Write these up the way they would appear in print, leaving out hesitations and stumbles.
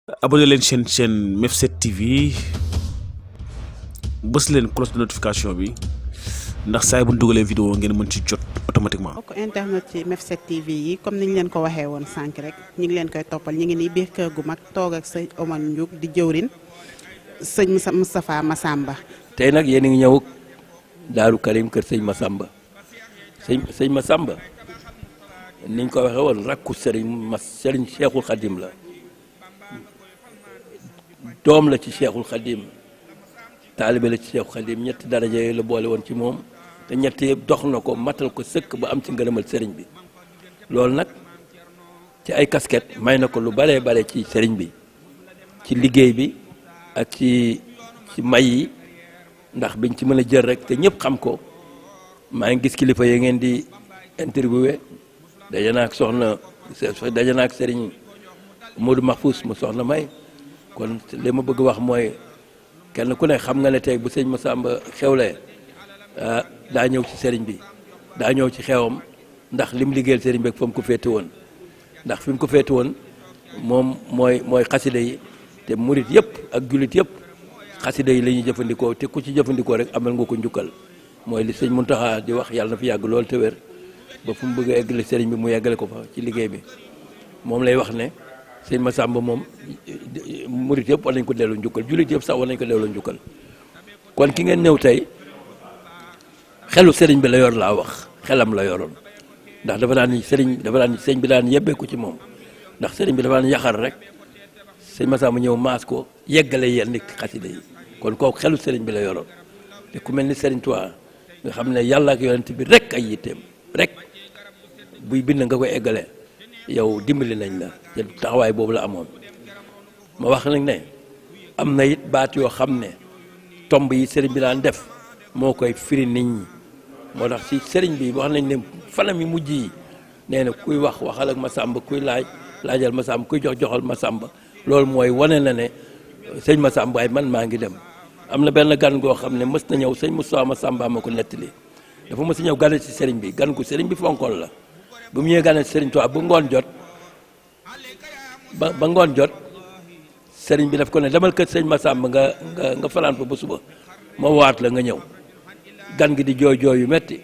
abonné leen chaîne MEF7 TV bës leen cloche de notification bi ndax saa bu ñu dugalee vidéo ngeen mën ci jot automatiquement. mbokk internet ci MEF7 TV yi comme niñ leen ko waxee woon sànq rek ñu ngi leen koy toppal ñu ngi nii biir kër gu mag toog ak sëñ Omar Ndiouk di jëwrin sëñ Moustapha Massamba. tey nag yéen a ngi ñëw Daaru Karim kër sëñ Massamba sëñ Massamba niñ ko waxee woon rakku sëriñ Cheikhul Khadim la doom la ci Cheikhul Khadim taalibe la ci Cheikhul Khadim ñetti daraja yooyu la boole woon ci moom te ñetti yëpp dox na ko matal ko sëkk ba am ci ngërëmal sëriñ bi loolu nag ci ay casquette may na ko lu baree bare ci sëriñ bi ci liggéey bi ak ci may yi ndax biñ ci mën a jël rek te ñëpp xam ko maa ngi gis kilifa yi ngeen di interviewé daje naa ak daje naa ak sëriñ Modou Mahfous mu soxna May kon li ma bëgg wax mooy kenn ku ne xam nga ne tey bu sëñ Massamba xewlee daa ñëw ci sëriñ bi daa ñëw ci xewam ndax lim liggéeyal sëriñ bi ak fa mu ko féete woon ndax fi mu ko féete woon moom mooy xasida yi te murit yëpp ak jullit yëpp xasida yi la ñuy jëfandikoo te ku ci jëfandikoo rek amal nga ko njukkal mooy li sëñ Muntaxa di wax yàlla na fi yàgg loolu te wér ba fu mu bëgg a eggale sëriñ bi mu yeggale ko fa ci liggéey bi moom lay wax ne sëñ Massamba moom murit yëpp war nañ ko delloo njukkal jullit yëpp sax war nañ ko delloo njukkal kon ki ngeen ñëw tey xelu sëriñ bi la yor laa wax xelam la yoroon ndax dafa daan sëñ bi daan yebbeeku ci moom ndax sëriñ bi dafa daan yaxar rek sëñ Massamba ñëw maas ko yeggale yenn xasida yi kon kooku xelu sëriñ bi la yoroon te ku mel ni sëriñ Tuubaa nga xam ne yàlla ak yonent bi rek ay yitteem rek buy bind nga koy eggale yow dimbali nañ la te taxawaay boobu la amoon ma wax nag ne am na it baat yoo xam ne tomb yi sëriñ bi daan def moo koy firi nit ñi moo tax si sëriñ bi wax nañ ne fanam yi mujj yi nee na kuy waxal ak Massamba kuy laajal Massamba kuy joxal Massamba loolu mooy wane na ne sëñ Massamba ay man maa ngi dem am na benn gan goo xam ne mës na ñëw sëñ Moustapha Massamba ma ko nettali dafa mës a ñëw gane si sëriñ bi gan gu sëriñ bi fonkoon la bu mu ñëwee gane si sëriñ Tuubaa ba ngoon jot sëriñ bi daf ko ne demal kër sëñ Massamba nga fanaan fa ba suba ma waat la nga ñëw gan gi di jooy yu metti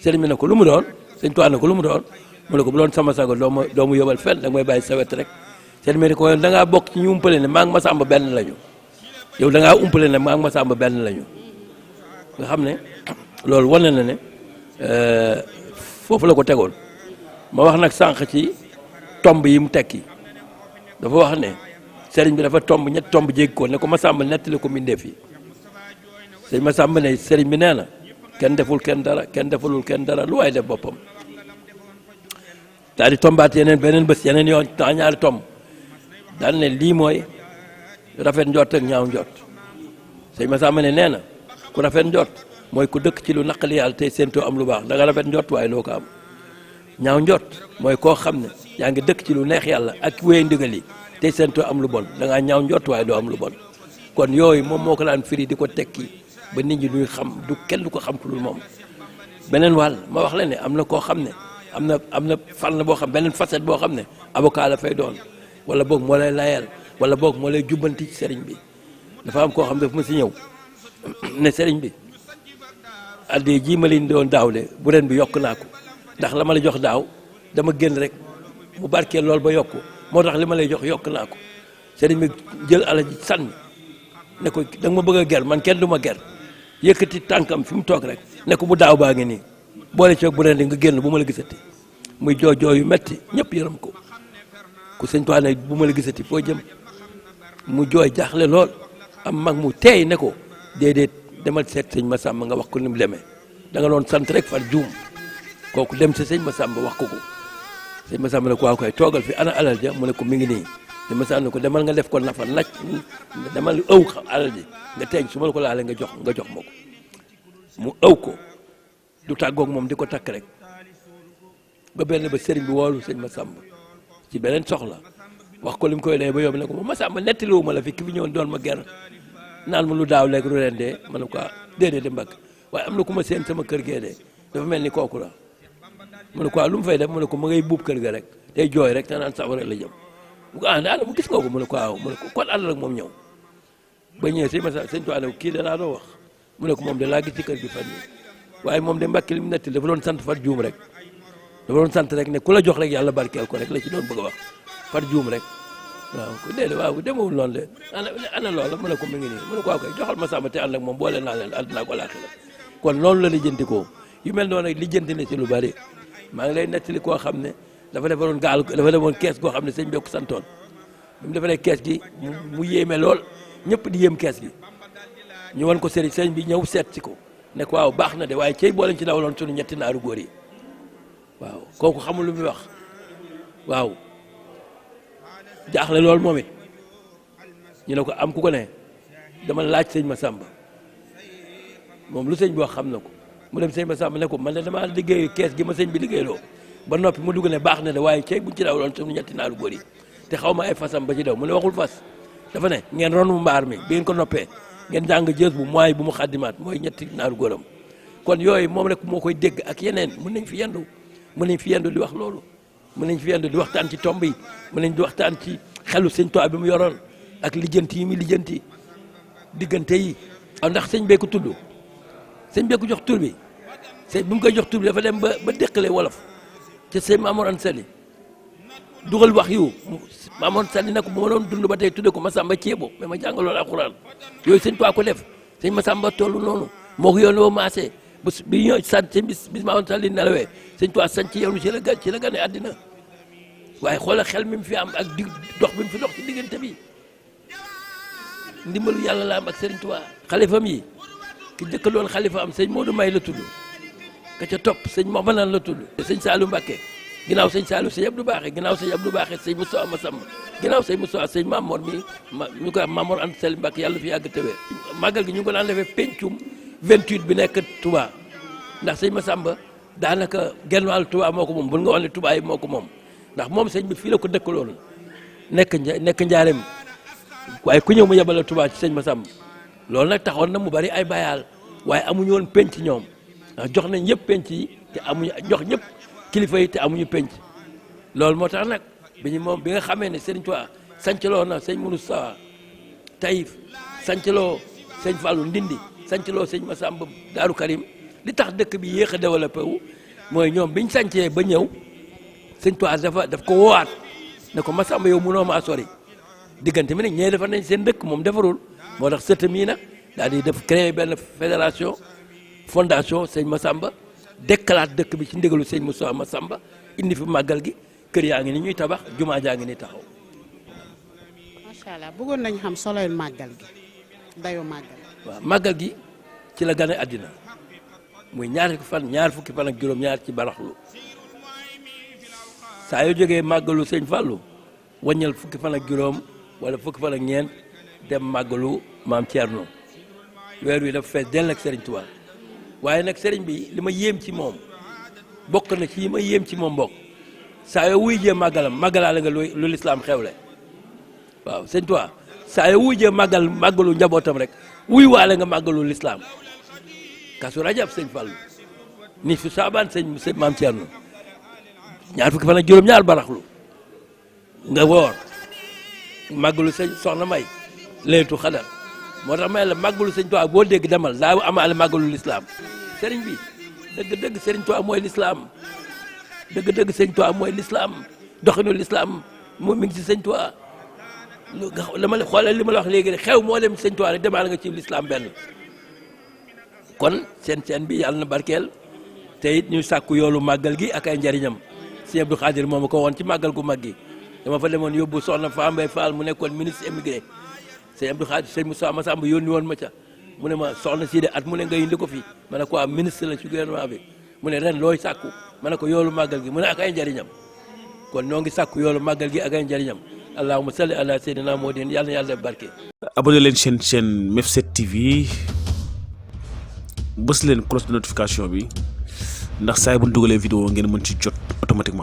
sëriñ bi ne ko lu mu doon sëñ Tuubaa ne ko lu mu doon mu ne ko bu doon sama sago doo mu yóbbal fenn da nga may bàyyi sa wet rek sëriñ bi ne ko da ngaa bokk ci ñu umpale ne maa ngi Massamba benn lañu yow da ngaa umpale ne maa ngi Massamba benn lañu nga xam ne loolu wane na ne foofu la ko tegoon ma wax nag sànq ci tomb yi mu tekki dafa wax ne sëriñ bi dafa ñett tomb jéggi ko ne ko Massamba nettali ko mbindeef yi sëñ Massamba ne sëriñ bi nee na kenn deful kenn dara kenn defalul kenn dara lu waay def boppam daal di tombaat beneen bés yeneen yoon ñaari tomb daal ne lii mooy rafet njort ak ñaaw njort sëñ Massamba ne nee na ku rafet njort mooy ku dëkk ci lu naqali yàlla tey séentoo am lu baax da nga rafet njort waaye doo ko am ñaaw njort mooy koo xam ne yaa ngi dëkk ci lu neex yàlla ak wéy ndigal yi tey séentoo am lu bon da ngaa ñaaw njort waaye doo am lu bon kon yooyu moom moo ko daan firi di ko tekki ba nit ñi duy xam du kenn du ko xam ku dul moom beneen wàll ma wax la ne am na koo xam ne am na fànn boo xam beneen facette boo xam ne avocat la fay doon wala boog moo lay layal wala boog moo lay jubbanti ci sëriñ bi dafa am koo xam daf ma si ñëw ne sëriñ bi addi ji ma leen doon daaw de bu ren bi yokk naa ko ndax la ma la jox daaw dama génn rek mu barkeel loolu ba yokku moo tax li ma lay jox yokk naa ko sëriñ bi jël alal ji sànni ne ko da nga ma bëgg a ger man kenn du ma ger yëkkati tànkam fi mu toog rek ne ko bu daaw baa ngi nii boole coog bu ren di nga génn bu ma la gisati muy jooy yu metti ñëpp yërëm ko ku sëñ Tuubaa ne bu ma la gisati foo jëm mu jooy jaaxle lool am mag mu teey ne ko déedéet demal seet sëñ Massamba nga wax ko ni mu demee da nga doon sant rek far juum kooku dem si sëñ Massamba wax ko sëñ Massamba ne ko waaw koy toogal fi ana alal ja mu ne ko mi ngi nii sëñ Massamba ne ko demal nga def ko nafa naj demal ëw alal ji nga teeñ su ma la ko laalee nga jox ma ko mu ëw ko du tàggoog moom di ko takk rek ba benn ba sëriñ bi woolu sëñ Massamba ci beneen soxla wax ko li mu koy dee ba yóbbu ne ko Massamba nettaliwu ma la fi ki fi ñëwoon doon ma ger naan ma lu daaw léegi lu ren dee ma ne ko déedéet di mbagg waaye am na ku ma seen sama kër gee dee dafa mel ni kooku la mu ne ko lu mu fay def mu ne ko ma ngay buub kër ga rek day jooy rek te naan sawara la jëm mu ko daal mu gis nga ko mu ne ko waaw mu ne ko kon ànd ak moom ñëw ba ñëwee sëñ Tuubaa ne kii da laa doon wax mu ne ko moom de laa gis ci kër gi fan yi waaye moom de Mbàkke li mu netti dafa doon sant far juum rek dafa doon sant rek ne ku la jox rek yàlla barkeel ko rek la ci doon bëgg a wax far juum rek waaw ko déedéet waaw demewul noonu de ana loola mu ne ko mi ngi nii mu ne ko waaw kay joxal ma sàmm te ànd ak moom boole naa leen àddina ko laaxira kon noonu la lijjanti ko yu mel noonu nag lijjanti na ci lu bari maa ngi lay nettali koo xam ne dafa defoon kees goo xam ne sëñ bi ko santoon bi mu defaree kees gi mu yéeme lool ñëpp di yéem kees gi ñu wan ko sëñ bi ñëw seet si ko ne ko waaw baax na de waaye cey boo leen ci dawaloon sunu ñetti naaru góor yi waaw kooku xamul lu muy wax waaw jaaxle loolu moom it ñu ne ko am ku ko ne dama laaj sëñ Massamba moom lu sëñ bi wax xam na ko mu dem sëñ Massamba ne ko man de damaa liggéey kees gi ma sëñ bi liggéeyloo ba noppi mu dugg ne baax na de waaye cey buñ ci dawaloon sunu ñetti naaru góor yi te xaw ma ay fasam ba ci daw mu ne waxul fas dafa ne ngeen ron mu mbaar mi bi ngeen ko noppee ngeen jàng jës bu mooy bu mu xaddimaat mooy ñetti naaru góoram kon yooyu moom rek moo koy dégg ak yeneen mën nañ fi yendu di wax loolu mën nañ fi yendu di waxtaan ci tomb yi mën nañ di waxtaan ci xelu sëñ Tuubaa bi mu yoroon ak lijjanti yi muy lijjanti diggante yi ndax sëñ bee ko tudd sëñ bee ko jox tur bi sëñ bi mu koy jox tur bi dafa dem ba déqale wolof ca sëñ Mamoor Anta Sali dugal wax yu Mamoor Anta Sali ne ko bu ma doon dund ba tey tudde ko Masamba Ceebo mais ma jàngaloon alxuraan yooyu sëñ Tuubaa ko def sëñ Masamba tollu noonu moo ko yoon woo maasee bi ñëw sant sëñ bis Mamoor Anta Sali nelawee sëñ Tuubaa sant yow ci la gane àddina waaye xoolal xel mi mu fi am ak dox bi mu fi dox ci diggante bi ndimbalu yàlla la am ak sëriñ Tuubaa xalifam yi ki jëkk doon xalifa am sëñ Modou May la tudd ka ca topp sëñ Moxmanan la tudd sëñ Saliou Mbacké ginnaaw sëñ Saliou sëñ Abdou Baaxe ginnaaw sëñ Abdou Baaxe sëñ Moustapha Massamba ginnaaw sëñ Moustapha sëñ Mamor mi ñu koy wax Mamor Anta Sali Mbacké yàlla fi yàgg tewee màggal gi ñu ngi ko daan defee pencum 28 bi nekk Touba ndax sëñ Massamba daanaka genn wàllu Touba moo ko moom bul nga wax ne Touba yi moo ko moom ndax moom sëñ bi fii la ko dëkkaloon nekk njaareem waaye ku ñëw mu yebal la Touba ci sëñ Massamba loolu nag taxoon na mu bari ay bayaal waaye amuñu woon penc ñoom ndax jox nañ ñëpp penc yi te amuñu jox ñëpp kilifa yi te amuñu penc loolu moo tax nag bi nga xamee ne Serigne Touba sancaloo na sëñ Moussa Taïf sancaloo sëñ Fallou Ndindi sancaloo sëñ Massamba Daaru Karim li tax dëkk bi yéex a développé wu mooy ñoom biñ sancee ba ñëw sëñ Touba daf ko woowaat ne ko Massamba yow mënoo maa sori diggante mi nag ñee defar nañ seen dëkk moom defarul moo tax sëtam yi nag daal di def créer benn fédération fondation sëñ Massamba dekkalaat dëkk bi ci ndigalu sëñ Moussa Massamba indi fi màggal gi kër yaa ngi ni ñuy tabax jumaa jaa ngi ni taxaw. macha allah bëggoon nañ xam soloy màggal gi dayoo màggal. waaw màggal gi ci la gane àddina muy ñaar fukki fan ak juróom-ñaar ci baraxlu saa yoo jógee màggalu sëñ Fallou wàññal fukki fan ak juróom wala fukki fan ak ñeent dem màggalu maam Thierno weer wi dafa fees dell ak Serigne Touba waaye nag Serigne bi li ma yéem ci moom bokk na ci yi ma yéem ci moom bokk saa yoo wuy jee màggalaale nga lu lislaam xewle waaw sëñ Touba saa yoo wuy jee màggalu njabootam rek wuy waale nga màggalu lislaam kasu rajab sëñ Fallou ni fi saabaan sëñ maam Thierno ñaar fukki fan ak juróom-ñaar baraxlu nga woor màggalu sëñ soxna may leetu xadar moo tax may la màggalu sëñ Tuubaa boo dégg demal daa amaale màggalu lislaam sëriñ bi dëgg-dëgg sëriñ Tuubaa mooy lislaam dëgg-dëgg sëñ Tuubaa mooy lislaam doxinu lislaam mi ngi ci sëñ Tuubaa dama la xoolal li ma la wax léegi rek xew moo dem sëñ Tuubaa rek demaale nga ci lislaam benn kon seen bi yàlla na barkeel te it ñu sàkku yoolu màggal gi ak ay njariñam sëñ Abdou Khadir moom ko woon ci màggal gu mag gi dama fa demoon yóbbu soxna Fa Mbay Fall mu nekkoon ministre émigré sëñ Abdou Khadir sëñ Moussa Massamba yónni woon ma ca mu ne ma soxna sii de at mu ne nga indi ko fi ma ne ko am ministre la ci gouvernement bi mu ne ren looy sàkku ma ne ko yoolu màggal gi mu ne ak ay njariñam kon noo ngi sàkku yoolu màggal gi ak ay njariñam allahumma salli ala sayyidina Muhammadin yàlla na yàlla def barke. abonné leen chaîne MEF7 TV bës leen cloche de notification bi ndax saa bu ñu dugalee vidéo ngeen mën ci jot automatiquement.